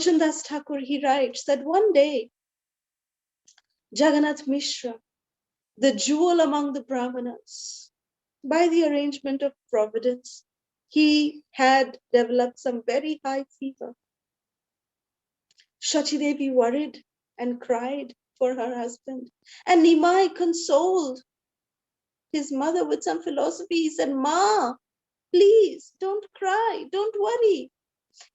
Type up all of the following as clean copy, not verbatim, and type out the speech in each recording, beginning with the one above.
Lochan Das Thakur, he writes that one day, Jagannath Mishra, the jewel among the Brahmanas, by the arrangement of providence, he had developed some very high fever. Shachi Devi worried and cried for her husband. And Nimai consoled his mother with some philosophy. He said, Ma, please don't cry, don't worry.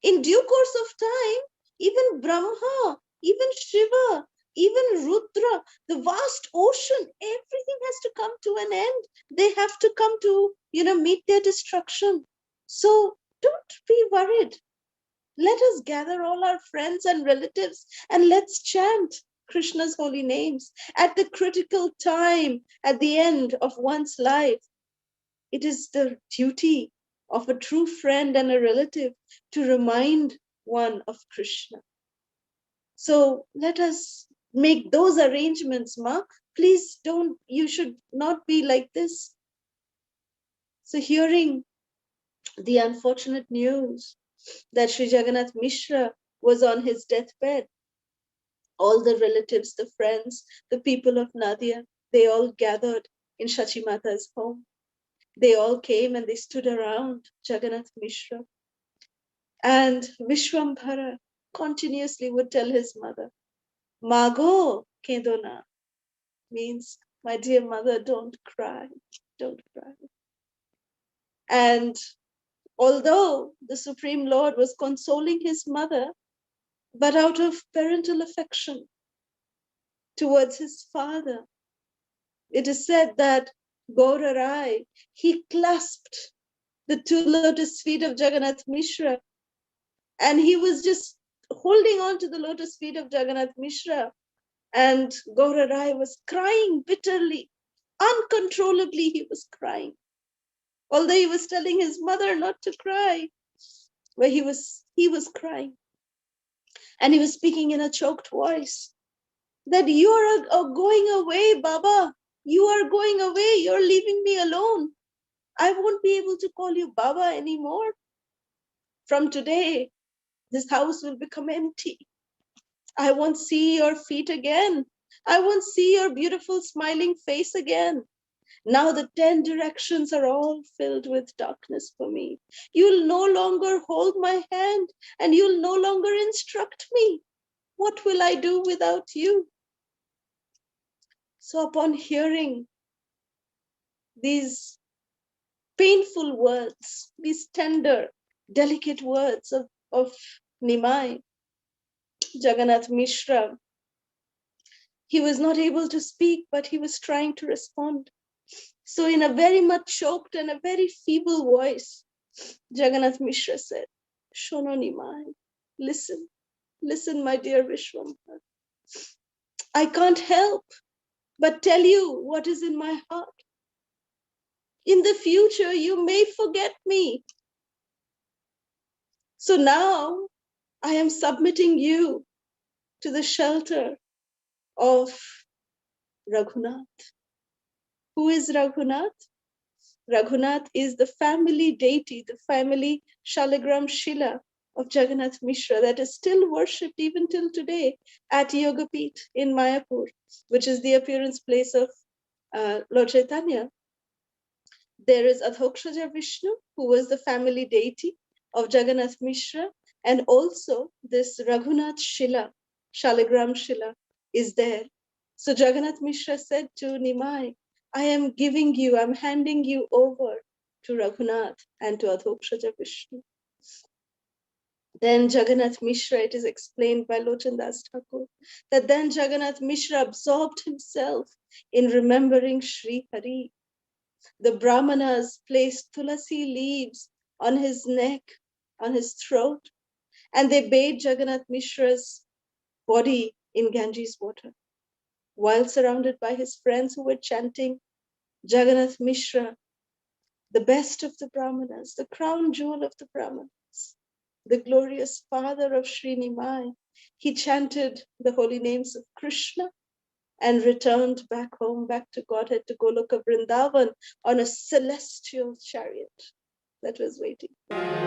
In due course of time, even Brahma, even Shiva, even Rudra, the vast ocean, everything has to come to an end. They have to come to, meet their destruction. So don't be worried. Let us gather all our friends and relatives and let's chant Krishna's holy names at the critical time at the end of one's life. It is the duty of a true friend and a relative to remind one of Krishna. So let us make those arrangements, Ma. Please you should not be like this. So hearing the unfortunate news that Sri Jagannath Mishra was on his deathbed, all the relatives, the friends, the people of Nadia, they all gathered in Shachi Mata's home. They all came and they stood around Jagannath Mishra. And Vishwambhara continuously would tell his mother, Mago Kedona, means, my dear mother, don't cry, don't cry. And although the Supreme Lord was consoling his mother, but out of parental affection towards his father, it is said that Gaura Rai, he clasped the two lotus feet of Jagannath Mishra, and he was just holding on to the lotus feet of Jagannath Mishra, and Gaura Rai was crying bitterly, uncontrollably he was crying. Although he was telling his mother not to cry, but he was crying. And he was speaking in a choked voice that you are going away, Baba. You are going away. You're leaving me alone. I won't be able to call you Baba anymore. From today, this house will become empty. I won't see your feet again. I won't see your beautiful smiling face again. Now the 10 directions are all filled with darkness for me. You'll no longer hold my hand and you'll no longer instruct me. What will I do without you? So upon hearing these painful words, these tender, delicate words of Nimai, Jagannath Mishra, he was not able to speak, but he was trying to respond. So in a very much choked and a very feeble voice, Jagannath Mishra said, Shono Nimai, listen, my dear Vishwambhara. I can't help but tell you what is in my heart. In the future, you may forget me. So now I am submitting you to the shelter of Raghunath. Who is Raghunath? Raghunath is the family deity, the family Shaligram Shila of Jagannath Mishra that is still worshipped even till today at Yogapith in Mayapur, which is the appearance place of Lord Chaitanya. There is Adhokshaja Vishnu, who was the family deity of Jagannath Mishra, and also this Raghunath Shila, Shaligram Shila, is there. So Jagannath Mishra said to Nimai, I'm handing you over to Raghunath and to Adhokshaja Vishnu. Then Jagannath Mishra, it is explained by Lochan Das Thakur, that then Jagannath Mishra absorbed himself in remembering Sri Hari. The Brahmanas placed tulasi leaves on his neck, on his throat, and they bathed Jagannath Mishra's body in Ganges water. While surrounded by his friends who were chanting Jagannath Mishra, the best of the Brahmanas, the crown jewel of the Brahmanas, the glorious father of Sri Nimai, he chanted the holy names of Krishna and returned back home, back to Godhead, to Goloka Vrindavan on a celestial chariot that was waiting for him.